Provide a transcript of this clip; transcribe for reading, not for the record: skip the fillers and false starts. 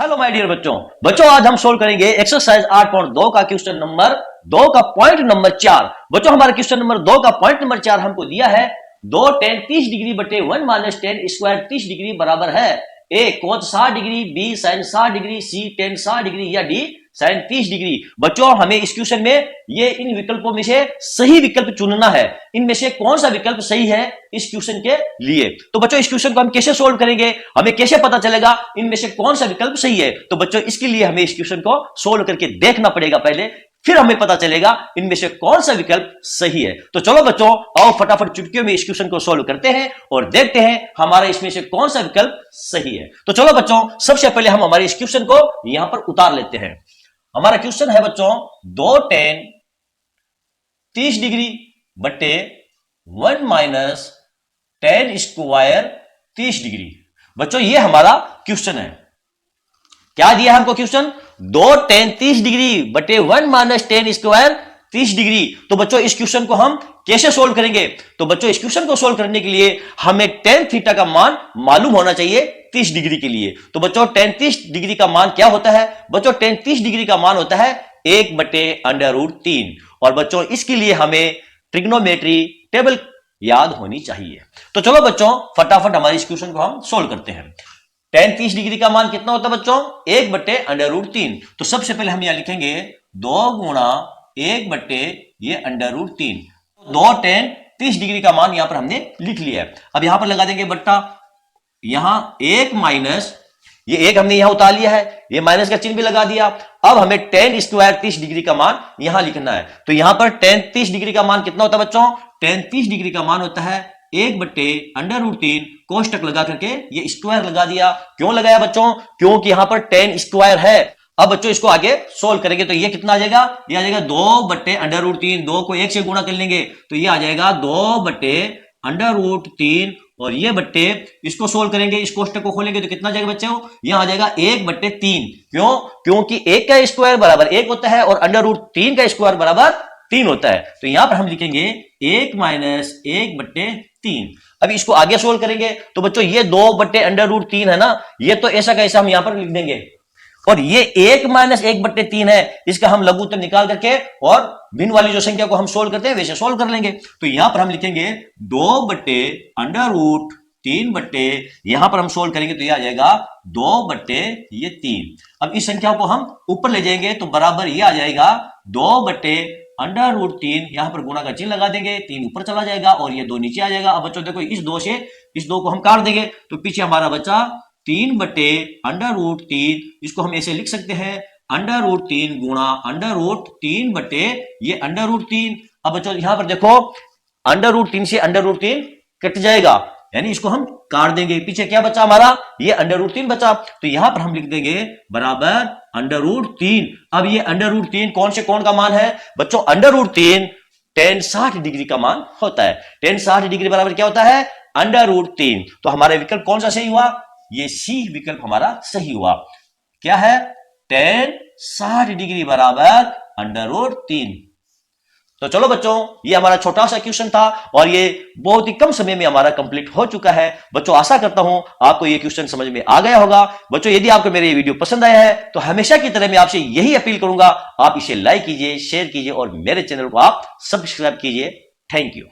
Hello my dear बच्चों आज हम सोल्व करेंगे एक्सरसाइज 8.2 का क्वेश्चन नंबर 2 का पॉइंट नंबर 4। बच्चों हमारा क्वेश्चन नंबर 2 का पॉइंट नंबर 4 हमको दिया है 2 tan 30 डिग्री बटे 1 माइनस tan स्क्वायर 30 डिग्री बराबर है A cos 60 degree, B sin 60 degree, C tan 60 degree या डी sin 30 डिग्री। बच्चों हमें इस क्वेश्चन में ये इन विकल्पों में से सही विकल्प चुनना है। इनमें से कौन सा विकल्प सही है इस क्वेश्चन के लिए। तो बच्चों इस क्वेश्चन को हम कैसे सोल्व करेंगे, हमें कैसे पता चलेगा इनमें से कौन सा विकल्प सही है। तो बच्चों इसके लिए हमें इस क्वेश्चन को सोल्व करके देखना पड़ेगा पहले, फिर हमें पता चलेगा इनमें से कौन सा विकल्प सही है। तो चलो बच्चों आओ फटाफट चुटकियों में इस क्वेश्चन को सोल्व करते हैं और देखते हैं हमारा इसमें से कौन सा विकल्प सही है। तो चलो बच्चों सबसे पहले हम हमारे इस क्वेश्चन को यहां पर उतार लेते हैं। हमारा क्वेश्चन है बच्चों 2 tan 30 डिग्री बटे 1 माइनस tan स्क्वायर 30 डिग्री। बच्चों ये हमारा क्वेश्चन है। क्या दिया है हमको क्वेश्चन 2 tan 30 डिग्री बटे 1 माइनस tan स्क्वायर 30 डिग्री। तो बच्चों इस क्वेश्चन को हम कैसे सोल्व करेंगे। तो बच्चों इस क्वेश्चन को सोल्व करने के लिए हमें tan थीटा का मान मालूम होना चाहिए 30 डिग्री के लिए। तो बच्चों tan 30 डिग्री का मान क्या होता है। बच्चों tan 30 डिग्री का मान होता है 1/√3। और बच्चों इसके लिए हमें ट्रिग्नोमेट्री टेबल याद होनी चाहिए। तो चलो बच्चों फटाफट हमारे इस क्वेश्चन को हम सोल्व करते हैं। tan 30 डिग्री का मान कितना होता है बच्चों 1/√3। तो सबसे पहले हम यहां लिखेंगे 2 गुणा 1/√3। 2 tan 30 डिग्री का मान यहां पर हमने लिख लिया है। अब यहां पर लगा देंगे बट्टा, यहां 1 माइनस ये 1 हमने यहां उतार लिया है, ये माइनस का चिन्ह भी लगा दिया। अब हमें tan स्क्वायर 30 डिग्री का मान यहां लिखना है। तो यहां पर tan 30 डिग्री का मान कितना होता है बच्चों tan 30 डिग्री का मान होता है 1/√3 कोष्टक लगा करके ये स्क्वायर लगा दिया। क्यों लगाया बच्चों, क्योंकि यहां पर tan स्क्वायर है। अब बच्चों इसको आगे सोल्व करेंगे तो ये कितना आ जाएगा, ये आ जाएगा 2/√3। 2 को 1 से गुणा कर लेंगे तो ये आ जाएगा 2/√3 और ये बट्टे इसको सोल्व करेंगे, इस कोष्टक को खोलेंगे तो कितना जाएगा बच्चों, यहां आ जाएगा 1/3। क्यों, क्योंकि 1 का स्क्वायर बराबर 1 होता है और √3 का स्क्वायर बराबर 3 होता है। तो यहां पर हम लिखेंगे 1 माइनस 1/3। अब इसको आगे सोल्व करेंगे तो बच्चों ये 2/√3 है ना, ये तो ऐसा कैसा हम यहां पर लिख देंगे। और ये 1 माइनस 1/3 है, इसका हम लघुत्तर निकाल करके और भिन्न वाली जो संख्या को हम सोल्व करते हैं वैसे सोल्व कर लेंगे। तो यहां पर हम लिखेंगे 2/√3 बट्टे यहां पर हम सोल्व करेंगे तो यह आ जाएगा 2/3। अब इस संख्या को हम ऊपर ले जाएंगे तो बराबर यह आ जाएगा 2/√3। यहां पर गुणा का चिन्ह लगा देंगे, 3 ऊपर चला जाएगा और ये 2 नीचे आ जाएगा। अब बच्चों देखो इस 2 से इस 2 को हम काट देंगे तो पीछे हमारा बचा 3/√3। इसको हम ऐसे लिख सकते हैं √3 गुणा √3 बटे ये √3। अब बच्चों यहां पर देखो √3 से √3 कट जाएगा, यानी इसको हम काट देंगे। पीछे क्या बचा हमारा, ये √3 बचा। तो यहां पर हम लिख देंगे बराबर √3। अब ये √3 कौन से कौन का मान है बच्चों, √3 tan 60 डिग्री का मान होता है। tan 60 डिग्री बराबर क्या होता है √3। तो हमारा विकल्प कौन सा सही हुआ, ये सी विकल्प हमारा सही हुआ। क्या है tan 60 डिग्री बराबर √3। तो चलो बच्चों ये हमारा छोटा सा क्वेश्चन था और ये बहुत ही कम समय में हमारा कंप्लीट हो चुका है। बच्चों आशा करता हूं आपको ये क्वेश्चन समझ में आ गया होगा। बच्चों यदि आपको मेरे ये वीडियो पसंद आया है तो हमेशा की तरह मैं आपसे यही अपील करूंगा, आप इसे लाइक कीजिए, शेयर कीजिए और मेरे चैनल को आप सब्सक्राइब कीजिए। Thank you.